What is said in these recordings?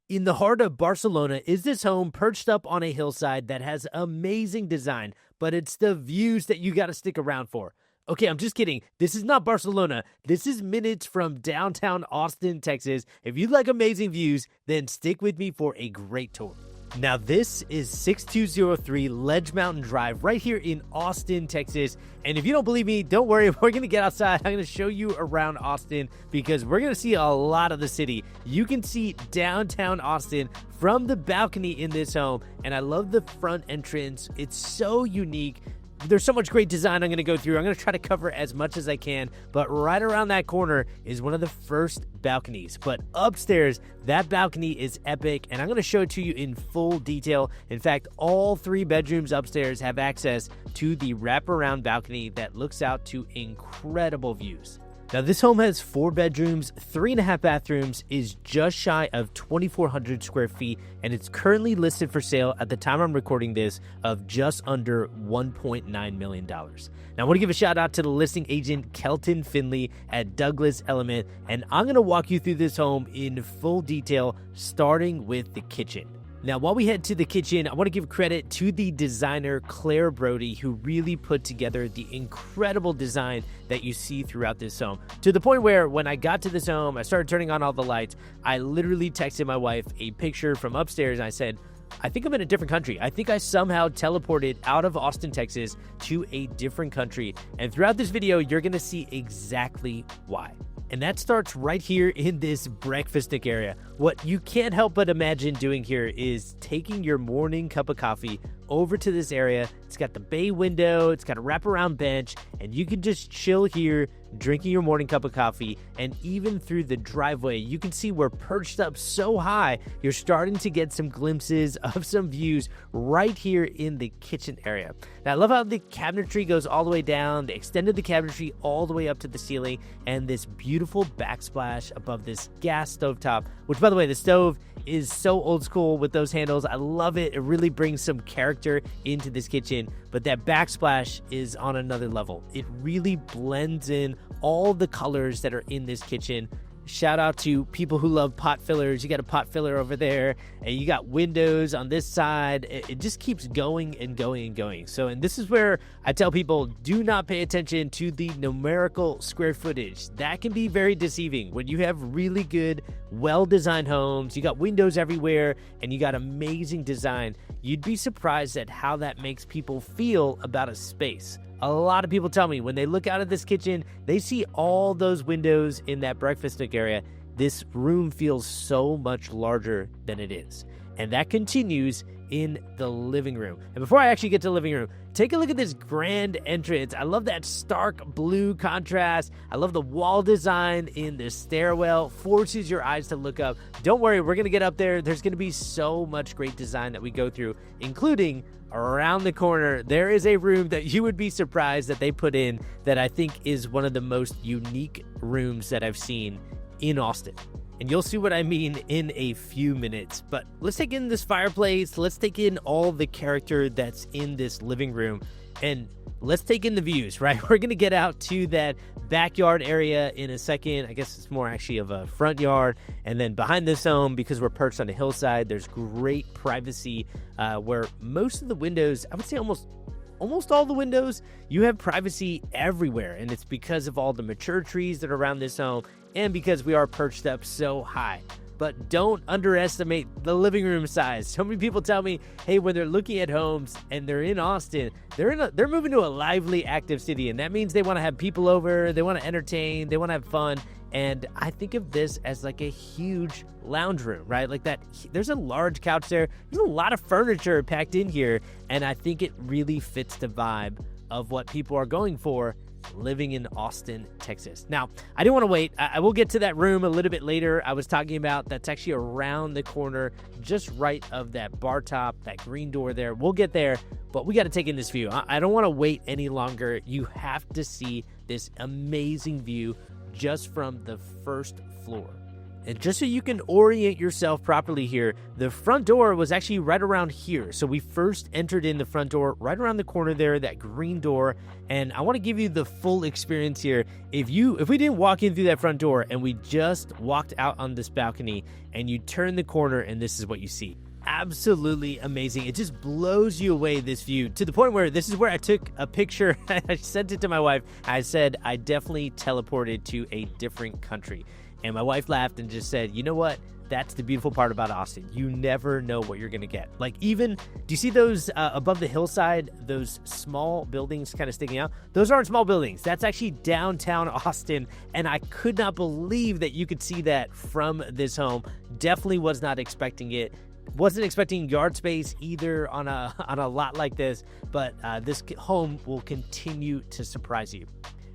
In the heart of Barcelona is this home perched up on a hillside that has amazing design, but it's the views that you got to stick around for. Okay, I'm just kidding. This is not Barcelona. This is minutes from downtown Austin, Texas. If you like amazing views, then stick with me for a great tour. Now, this is 6203 Ledge Mountain Drive right here in Austin, Texas. And if you don't believe me, don't worry. We're going to get outside. I'm going to show you around Austin because we're going to see a lot of the city. You can see downtown Austin from the balcony in this home. And I love the front entrance. It's so unique. There's so much great design I'm going to go through. I'm going to try to cover as much as I can, but right around that corner is one of the first balconies. But upstairs, that balcony is epic, and I'm going to show it to you in full detail. In fact, all 3 bedrooms upstairs have access to the wraparound balcony that looks out to incredible views. Now, this home has 4 bedrooms, 3.5 bathrooms, is just shy of 2,400 square feet, and it's currently listed for sale at the time I'm recording this of just under $1.9 million. Now, I want to give a shout out to the listing agent, Kelton Finley at Douglas Elliman, and I'm going to walk you through this home in full detail, starting with the kitchen. Now, while we head to the kitchen, I want to give credit to the designer, Claire Brody, who really put together the incredible design that you see throughout this home. To the point where when I got to this home, I started turning on all the lights. I literally texted my wife a picture from upstairs, and I said, I think I'm in a different country. I think I somehow teleported out of Austin, Texas to a different country. And throughout this video, you're going to see exactly why. And that starts right here in this breakfast nook area. What you can't help but imagine doing here is taking your morning cup of coffee over to this area. It's got the bay window, it's got a wraparound bench, and you can just chill here drinking your morning cup of coffee. And even through the driveway, you can see we're perched up so high, you're starting to get some glimpses of some views right here in the kitchen area. Now, I love how the cabinetry goes all the way down. They extended the cabinetry all the way up to the ceiling, and this beautiful backsplash above this gas stove top, which, by the way, the stove is so old school with those handles. I love it. It really brings some character into this kitchen, but that backsplash is on another level. It really blends in all the colors that are in this kitchen. Shout out to people who love pot fillers. You got a pot filler over there, and you got windows on this side. It just keeps going and going and going. So, and this is where I tell people, do not pay attention to the numerical square footage. That can be very deceiving. When you have really good, well-designed homes, you got windows everywhere, and you got amazing design, you'd be surprised at how that makes people feel about a space. A lot of people tell me when they look out of this kitchen, they see all those windows in that breakfast nook area. This room feels so much larger than it is. And that continues in the living room. And before I actually get to the living room, take a look at this grand entrance. I love that stark blue contrast. I love the wall design in the stairwell. Forces your eyes to look up. Don't worry, we're going to get up there. There's going to be so much great design that we go through, including around the corner. There is a room that you would be surprised that they put in that I think is one of the most unique rooms that I've seen in Austin. And you'll see what I mean in a few minutes. But let's take in this fireplace. Let's take in all the character that's in this living room. And let's take in the views, right? We're going to get out to that backyard area in a second. I guess it's more actually of a front yard. And then behind this home, because we're perched on a hillside, there's great privacy where most of the windows, I would say almost all the windows, you have privacy everywhere. And it's because of all the mature trees that are around this home and because we are perched up so high. But don't underestimate the living room size. So many people tell me, hey, when they're looking at homes and they're in Austin, they're moving to a lively, active city. And that means they want to have people over, they want to entertain, they want to have fun. And I think of this as like a huge lounge room, right? Like that, there's a large couch there. There's a lot of furniture packed in here. And I think it really fits the vibe of what people are going for living in Austin, Texas. Now, I didn't want to wait. I will get to that room a little bit later. I was talking about that's actually around the corner, just right of that bar top, that green door there. We'll get there, but we got to take in this view. I don't want to wait any longer. You have to see this amazing view just from the first floor. And just so you can orient yourself properly here, the front door was actually right around here. So we first entered in the front door right around the corner there, that green door. And I want to give you the full experience here. If we didn't walk in through that front door and we just walked out on this balcony and you turn the corner and this is what you see. Absolutely amazing. It just blows you away, this view, to the point where this is where I took a picture. I sent it to my wife. I said, I definitely teleported to a different country. And my wife laughed and just said, you know what? That's the beautiful part about Austin. You never know what you're going to get. Like, even, do you see those above the hillside, those small buildings kind of sticking out? Those aren't small buildings. That's actually downtown Austin. And I could not believe that you could see that from this home. Definitely was not expecting it. Wasn't expecting yard space either on a lot like this. But this home will continue to surprise you.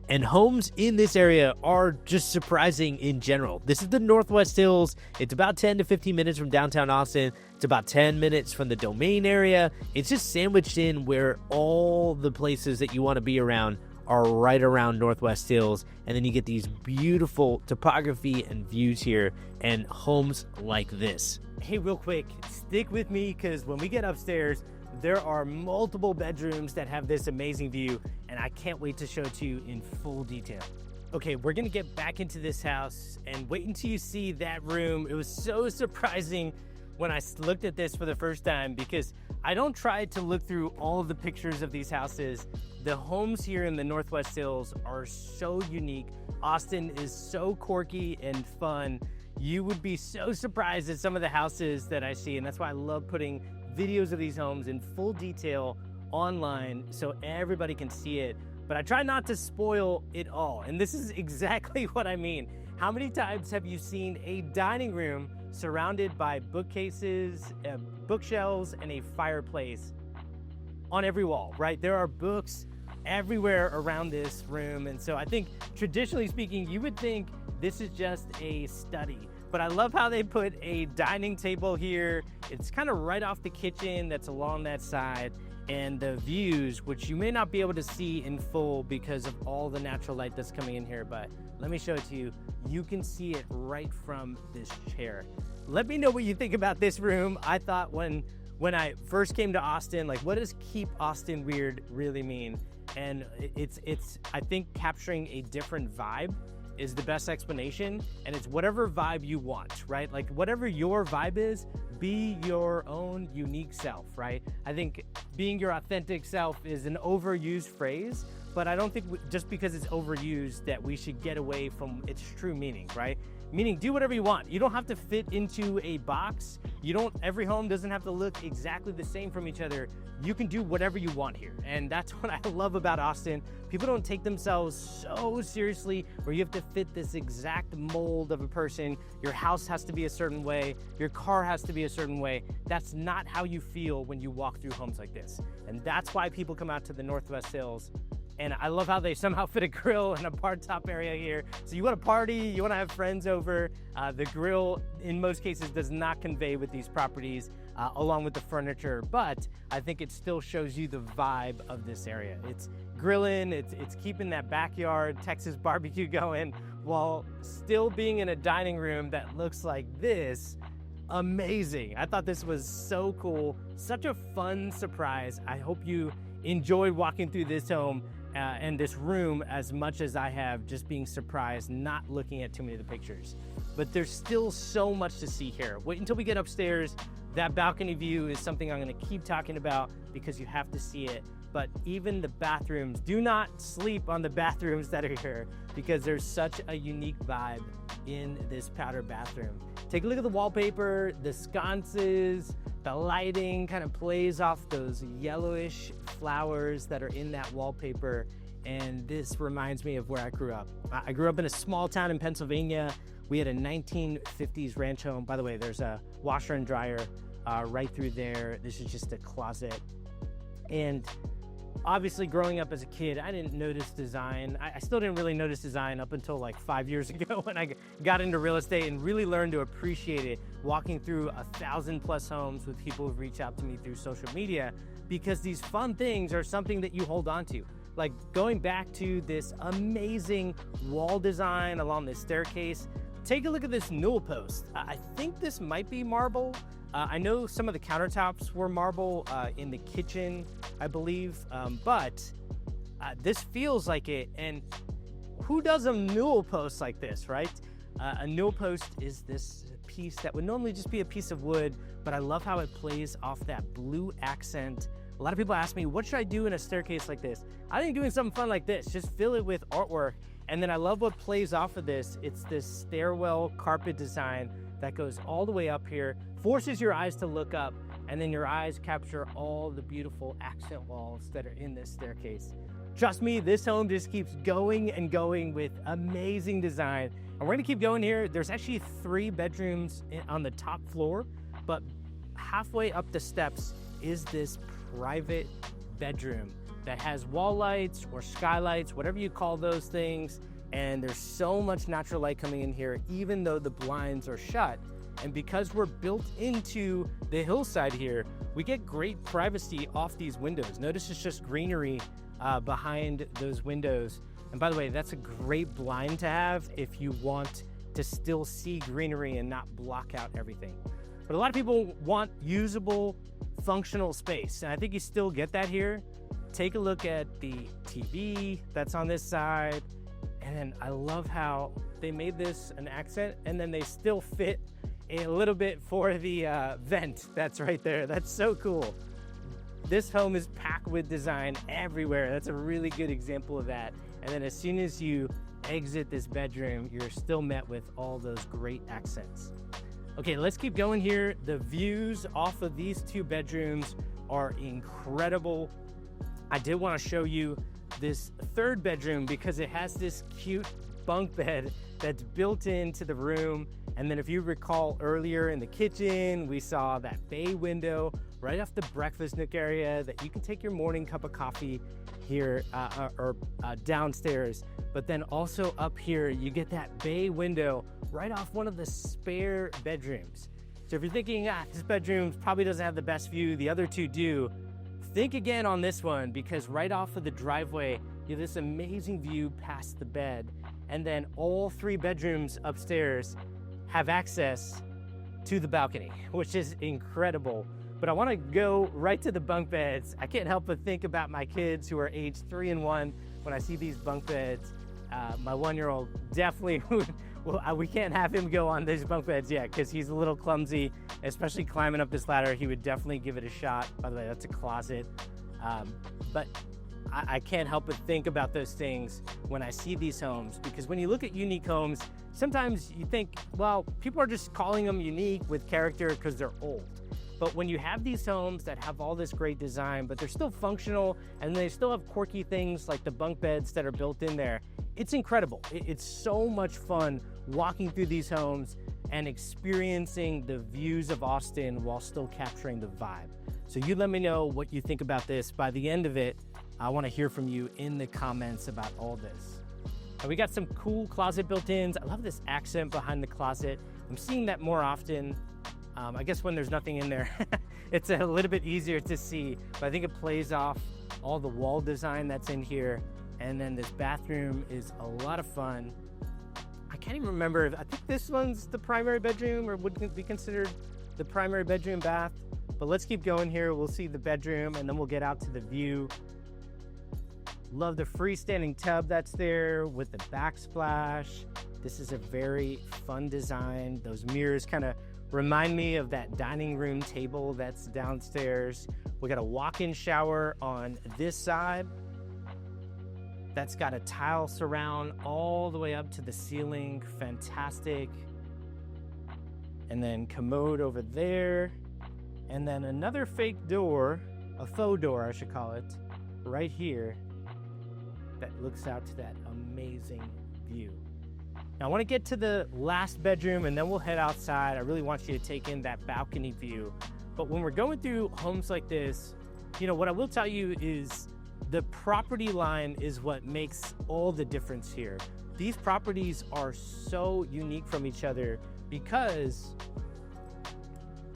And homes in this area are just surprising in general. This is the Northwest Hills. It's about 10 to 15 minutes from downtown Austin. It's about 10 minutes from the Domain area. It's just sandwiched in where all the places that you want to be around are right around Northwest Hills. And then you get these beautiful topography and views here and homes like this. Hey, real quick, stick with me because when we get upstairs, there are multiple bedrooms that have this amazing view, and I can't wait to show it to you in full detail. Okay, we're gonna get back into this house and wait until you see that room. It was so surprising when I looked at this for the first time because I don't try to look through all of the pictures of these houses. The homes here in the Northwest Hills are so unique. Austin is so quirky and fun. You would be so surprised at some of the houses that I see, and that's why I love putting videos of these homes in full detail online so everybody can see it. But I try not to spoil it all. And this is exactly what I mean. How many times have you seen a dining room surrounded by bookcases, bookshelves, and a fireplace on every wall, right? There are books everywhere around this room. And so I think, traditionally speaking, you would think this is just a study. But I love how they put a dining table here. It's kind of right off the kitchen that's along that side. And the views, which you may not be able to see in full because of all the natural light that's coming in here, but let me show it to you. You can see it right from this chair. Let me know what you think about this room. I thought when I first came to Austin, like, what does keep Austin weird really mean? And it's I think capturing a different vibe is the best explanation, and it's whatever vibe you want, right? Like, whatever your vibe is, be your own unique self, right? I think being your authentic self is an overused phrase, but I don't think just because it's overused that we should get away from its true meaning, right? Meaning, do whatever you want. You don't have to fit into a box. Every home doesn't have to look exactly the same from each other. You can do whatever you want here. And that's what I love about Austin. People don't take themselves so seriously where you have to fit this exact mold of a person. Your house has to be a certain way. Your car has to be a certain way. That's not how you feel when you walk through homes like this. And that's why people come out to the Northwest Hills. And I love how they somehow fit a grill in a bar top area here. So you want to party, you want to have friends over. The grill, in most cases, does not convey with these properties along with the furniture. But I think it still shows you the vibe of this area. It's grilling, it's keeping that backyard Texas barbecue going while still being in a dining room that looks like this. Amazing. I thought this was so cool. Such a fun surprise. I hope you enjoyed walking through this home and this room as much as I have, just being surprised, not looking at too many of the pictures. But there's still so much to see here. Wait until we get upstairs. That balcony view is something I'm gonna keep talking about because you have to see it. But even the bathrooms, do not sleep on the bathrooms that are here because there's such a unique vibe in this powder bathroom. Take a look at the wallpaper, the sconces, the lighting kind of plays off those yellowish flowers that are in that wallpaper. And this reminds me of where I grew up. I grew up in a small town in Pennsylvania. We had a 1950s ranch home. By the way, there's a washer and dryer right through there. This is just a closet. And obviously, growing up as a kid, I didn't notice design. I still didn't really notice design up until like 5 years ago when I got into real estate and really learned to appreciate it, walking through 1,000+ homes with people who've reached out to me through social media, because these fun things are something that you hold on to. Like going back to this amazing wall design along this staircase. Take a look at this newel post. I think this might be marble. I know some of the countertops were marble in the kitchen, I believe, but this feels like it. And who does a newel post like this, right? A newel post is this piece that would normally just be a piece of wood, but I love how it plays off that blue accent. A lot of people ask me, what should I do in a staircase like this? I think doing something fun like this, just fill it with artwork. And then I love what plays off of this. It's this stairwell carpet design that goes all the way up here, forces your eyes to look up, and then your eyes capture all the beautiful accent walls that are in this staircase. Trust me, this home just keeps going and going with amazing design. And we're gonna keep going here. There's actually 3 bedrooms on the top floor, but halfway up the steps is this private bedroom that has wall lights or skylights, whatever you call those things. And there's so much natural light coming in here, even though the blinds are shut. And because we're built into the hillside here, we get great privacy off these windows. Notice it's just greenery behind those windows. And by the way, that's a great blind to have if you want to still see greenery and not block out everything. But a lot of people want usable, functional space. And I think you still get that here. Take a look at the TV that's on this side. And then I love how they made this an accent, and then they still fit a little bit for the vent that's right there. That's so cool. This home is packed with design everywhere. That's a really good example of that. And then as soon as you exit this bedroom, you're still met with all those great accents. Okay, let's keep going here. The views off of these 2 bedrooms are incredible. I did want to show you this 3rd bedroom because it has this cute bunk bed that's built into the room. And then if you recall earlier in the kitchen, we saw that bay window right off the breakfast nook area that you can take your morning cup of coffee here or downstairs. But then also up here, you get that bay window right off one of the spare bedrooms. So if you're thinking, this bedroom probably doesn't have the best view, the other 2 do, think again on this one, because right off of the driveway, you have this amazing view past the bed. And then all 3 bedrooms upstairs have access to the balcony, which is incredible. But I want to go right to the bunk beds. I can't help but think about my kids who are aged 3 and 1 when I see these bunk beds. My 1-year-old definitely we can't have him go on these bunk beds yet because he's a little clumsy, especially climbing up this ladder. He would definitely give it a shot. By the way, that's a closet. But I can't help but think about those things when I see these homes, because when you look at unique homes, sometimes you think, well, people are just calling them unique with character because they're old. But when you have these homes that have all this great design, but they're still functional and they still have quirky things like the bunk beds that are built in there, it's incredible. It's so much fun walking through these homes and experiencing the views of Austin while still capturing the vibe. So you let me know what you think about this. By the end of it, I want to hear from you in the comments about all this. And we got some cool closet built-ins. I love this accent behind the closet. I'm seeing that more often. I guess when there's nothing in there, it's a little bit easier to see, but I think it plays off all the wall design that's in here. And then this bathroom is a lot of fun. I can't even remember. I think this one's the primary bedroom, or would be considered the primary bedroom bath. But let's keep going here. We'll see the bedroom and then we'll get out to the view. Love the freestanding tub that's there with the backsplash. This is a very fun design. Those mirrors kind of remind me of that dining room table that's downstairs. We got a walk-in shower on this side. That's got a tile surround all the way up to the ceiling. Fantastic. And then commode over there. And then another fake door, a faux door I should call it, right here that looks out to that amazing view. Now I want to get to the last bedroom and then we'll head outside. I really want you to take in that balcony view. But when we're going through homes like this, what I will tell you is the property line is what makes all the difference here. These properties are so unique from each other because,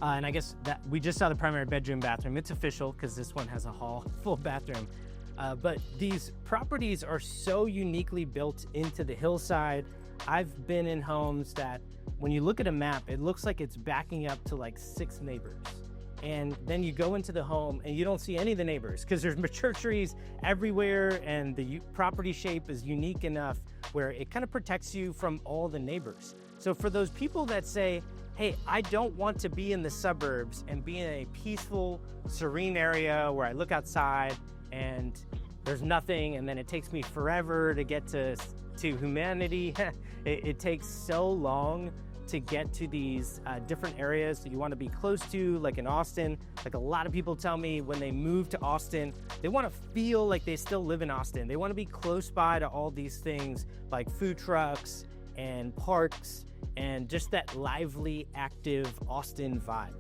and I guess that we just saw the primary bedroom bathroom. It's official because this one has a full bathroom. But these properties are so uniquely built into the hillside. I've been in homes that when you look at a map, it looks like it's backing up to like 6 neighbors. And then you go into the home and you don't see any of the neighbors because there's mature trees everywhere, and the property shape is unique enough where it kind of protects you from all the neighbors. So for those people that say, hey, I don't want to be in the suburbs and be in a peaceful, serene area where I look outside and there's nothing, and then it takes me forever to get to humanity. It takes so long to get to these different areas that you want to be close to, like in Austin. Like a lot of people tell me when they move to Austin, they want to feel like they still live in Austin. They want to be close by to all these things like food trucks and parks and just that lively, active Austin vibe.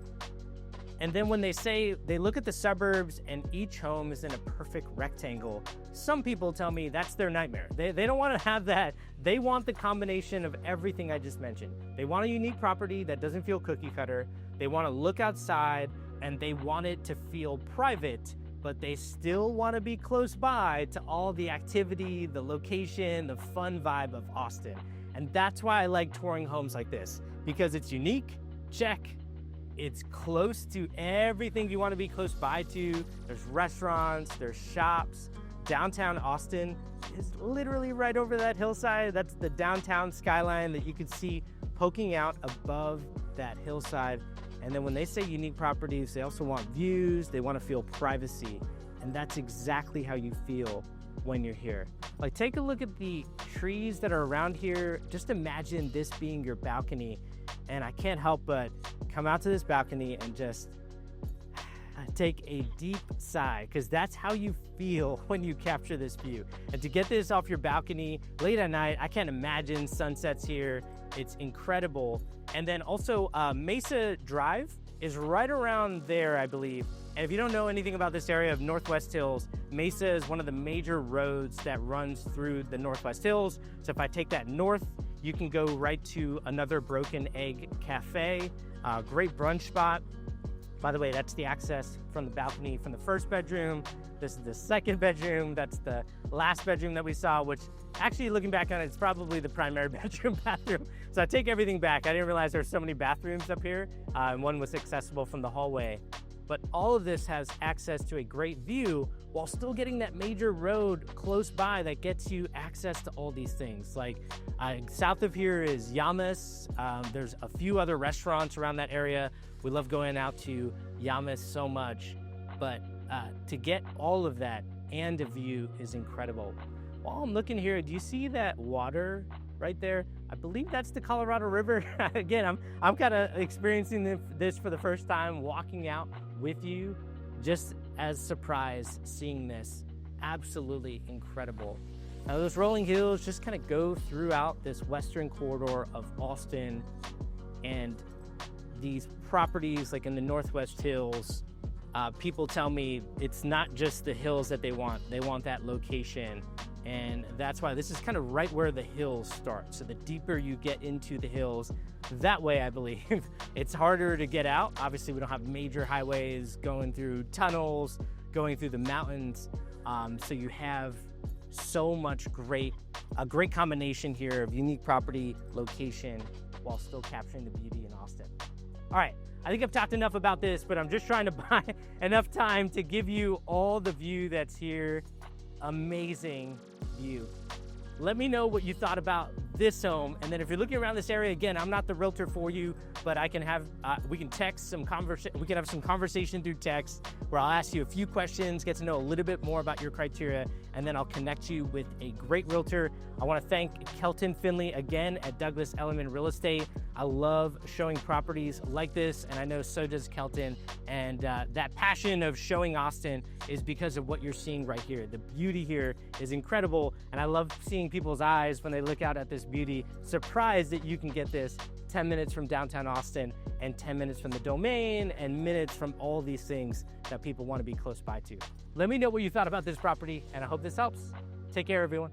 And then when they say they look at the suburbs and each home is in a perfect rectangle, some people tell me that's their nightmare. They don't want to have that. They want the combination of everything I just mentioned. They want a unique property that doesn't feel cookie cutter. They want to look outside and they want it to feel private, but they still want to be close by to all the activity, the location, the fun vibe of Austin. And that's why I like touring homes like this, because it's unique, check. It's close to everything you want to be close by to. There's restaurants, there's shops. Downtown Austin is literally right over that hillside. That's the downtown skyline that you can see poking out above that hillside. And then when they say unique properties, they also want views, they want to feel privacy. And that's exactly how you feel when you're here. Like, take a look at the trees that are around here. Just imagine this being your balcony. And I can't help but come out to this balcony and just take a deep sigh, because that's how you feel when you capture this view. And to get this off your balcony late at night, I can't imagine sunsets here. It's incredible. And then also Mesa Drive is right around there, I believe. And if you don't know anything about this area of Northwest Hills, Mesa is one of the major roads that runs through the Northwest Hills. So if I take that north, you can go right to another Broken Egg Cafe, great brunch spot. By the way, that's the access from the balcony from the first bedroom. This is the second bedroom. That's the last bedroom that we saw, which actually, looking back on it, it's probably the primary bathroom. So I take everything back. I didn't realize there's so many bathrooms up here, and one was accessible from the hallway. But all of this has access to a great view while still getting that major road close by that gets you access to all these things. Like south of here is Yamas. There's a few other restaurants around that area. We love going out to Yamas so much, but to get all of that and a view is incredible. While I'm looking here, do you see that water right there? I believe that's the Colorado River. Again, I'm kind of experiencing this for the first time, walking out with you, just as surprised seeing this. Absolutely incredible. Now those rolling hills just kind of go throughout this western corridor of Austin, and these properties like in the Northwest Hills, people tell me it's not just the hills that they want that location. And that's why this is kind of right where the hills start. So the deeper you get into the hills, that way I believe it's harder to get out. Obviously we don't have major highways going through tunnels, going through the mountains. So you have so much a great combination here of unique property, location, while still capturing the beauty in Austin. All right, I think I've talked enough about this, but I'm just trying to buy enough time to give you all the view that's here. Amazing view. Let me know what you thought about this home, and then if you're looking around this area, again, I'm not the realtor for you, but I can have we can text some we can have some conversation through text where I'll ask you a few questions, get to know a little bit more about your criteria, and then I'll connect you with a great realtor. I want to thank Kelton Finley again at Douglas Elliman Real Estate. I love showing properties like this, and I know so does Kelton. And that passion of showing Austin is because of what you're seeing right here. The beauty here is incredible, and I love seeing people's eyes when they look out at this beauty, surprised that you can get this 10 minutes from downtown Austin and 10 minutes from the Domain and minutes from all these things that people want to be close by to. Let me know what you thought about this property, and I hope this helps. Take care, everyone.